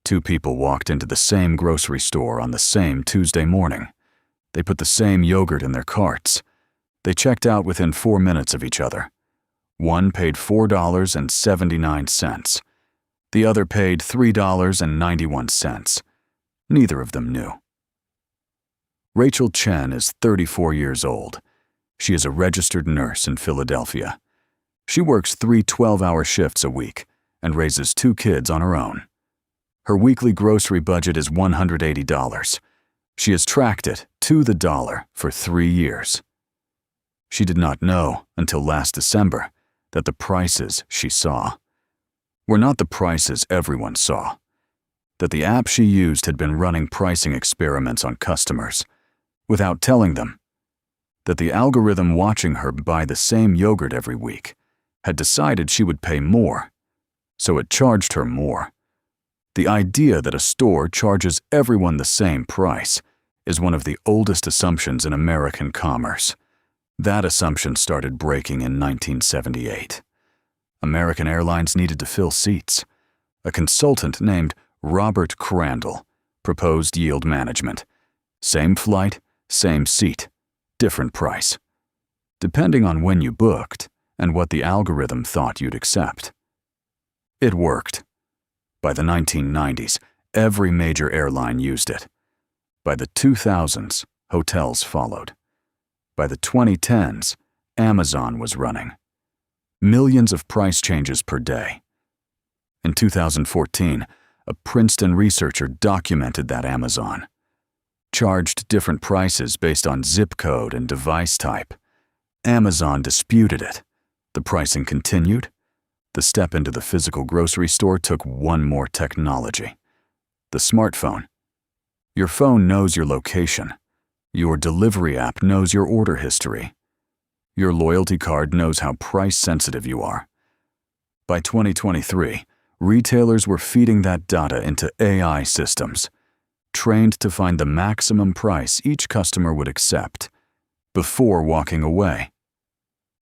Two people walked into the same grocery store on the same Tuesday morning. They put the same yogurt in their carts. They checked out within 4 minutes of each other. One paid $4.79. The other paid $3.91. Neither of them knew. Rachel Chen is 34 years old. She is a registered nurse in Philadelphia. She works 3 12-hour shifts a week and raises 2 kids on her own. Her weekly grocery budget is $180. She has tracked it to the dollar for 3 years. She did not know until last December that the prices she saw were not the prices everyone saw, that the app she used had been running pricing experiments on customers without telling them, that the algorithm watching her buy the same yogurt every week had decided she would pay more, so it charged her more. The idea that a store charges everyone the same price is one of the oldest assumptions in American commerce. That assumption started breaking in 1978. American Airlines needed to fill seats. A consultant named Robert Crandall proposed yield management. Same flight, same seat, different price, depending on when you booked and what the algorithm thought you'd accept. It worked. By the 1990s, every major airline used it. By the 2000s, hotels followed. By the 2010s, Amazon was running. Millions of price changes per day. In 2014, a Princeton researcher documented that Amazon charged different prices based on zip code and device type. Amazon disputed it. The pricing continued. The step into the physical grocery store took one more technology: the smartphone. Your phone knows your location. Your delivery app knows your order history. Your loyalty card knows how price-sensitive you are. By 2023, retailers were feeding that data into AI systems, trained to find the maximum price each customer would accept before walking away.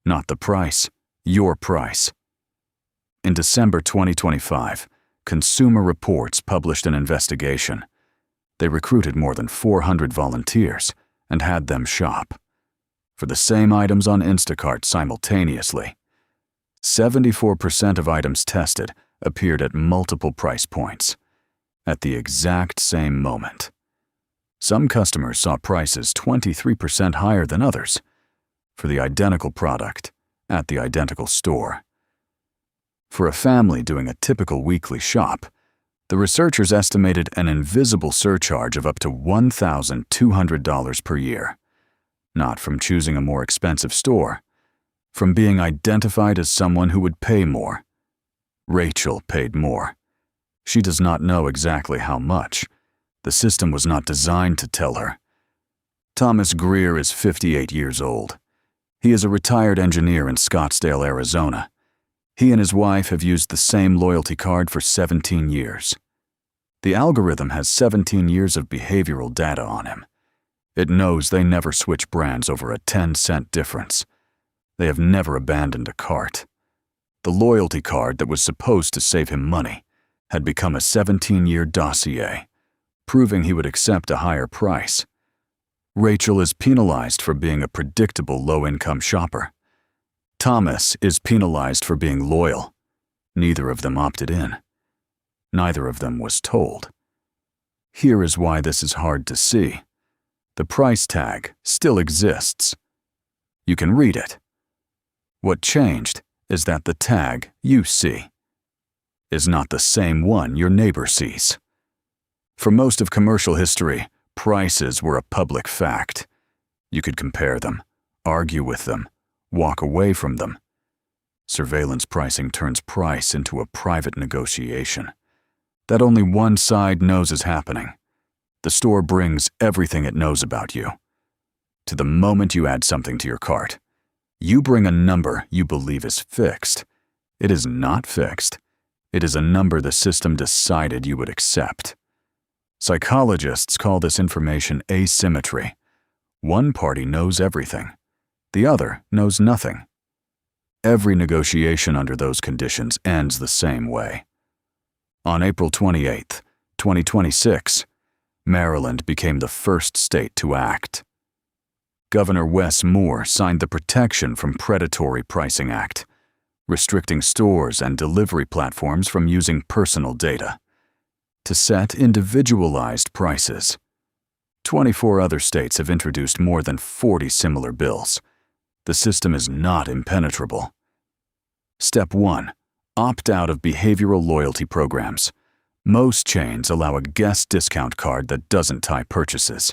Not the price, your price. In December 2025, Consumer Reports published an investigation. They recruited more than 400 volunteers and had them shop for the same items on Instacart simultaneously. 74% of items tested appeared at multiple price points at the exact same moment. Some customers saw prices 23% higher than others for the identical product at the identical store. For a family doing a typical weekly shop, the researchers estimated an invisible surcharge of up to $1,200 per year, not from choosing a more expensive store, from being identified as someone who would pay more. Rachel paid more. She does not know exactly how much. The system was not designed to tell her. Thomas Greer is 58 years old. He is a retired engineer in Scottsdale, Arizona. He and his wife have used the same loyalty card for 17 years. The algorithm has 17 years of behavioral data on him. It knows they never switch brands over a 10-cent difference. They have never abandoned a cart. The loyalty card that was supposed to save him money had become a 17-year dossier, proving he would accept a higher price. Rachel is penalized for being a predictable low-income shopper. Thomas is penalized for being loyal. Neither of them opted in. Neither of them was told. Here is why this is hard to see. The price tag still exists. You can read it. What changed is that the tag you see is not the same one your neighbor sees. For most of commercial history, prices were a public fact. You could compare them, argue with them, walk away from them. Surveillance pricing turns price into a private negotiation that only one side knows is happening. The store brings everything it knows about you. To the moment you add something to your cart, you bring a number you believe is fixed. It is not fixed. It is a number the system decided you would accept. Psychologists call this information asymmetry. One party knows everything. The other knows nothing. Every negotiation under those conditions ends the same way. On April 28, 2026, Maryland became the first state to act. Governor Wes Moore signed the Protection from Predatory Pricing Act, restricting stores and delivery platforms from using personal data to set individualized prices. 24 other states have introduced more than 40 similar bills. The system is not impenetrable. Step 1. Opt out of behavioral loyalty programs. Most chains allow a guest discount card that doesn't tie purchases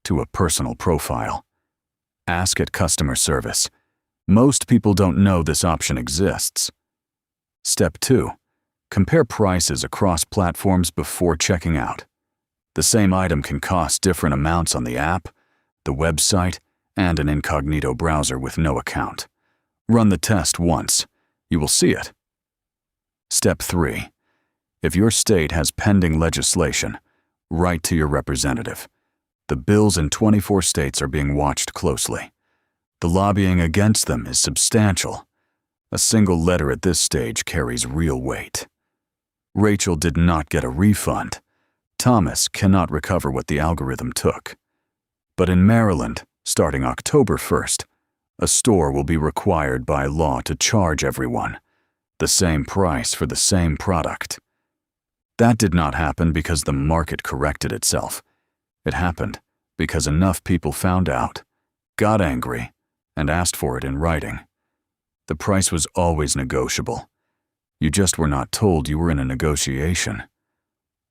to a personal profile. Ask at customer service. Most people don't know this option exists. Step 2. Compare prices across platforms before checking out. The same item can cost different amounts on the app, the website, and an incognito browser with no account. Run the test once. You will see it. Step 3. If your state has pending legislation, write to your representative. The bills in 24 states are being watched closely. The lobbying against them is substantial. A single letter at this stage carries real weight. Rachel did not get a refund. Thomas cannot recover what the algorithm took. But in Maryland, starting October 1st, a store will be required by law to charge everyone the same price for the same product. That did not happen because the market corrected itself. It happened because enough people found out, got angry, and asked for it in writing. The price was always negotiable. You just were not told you were in a negotiation.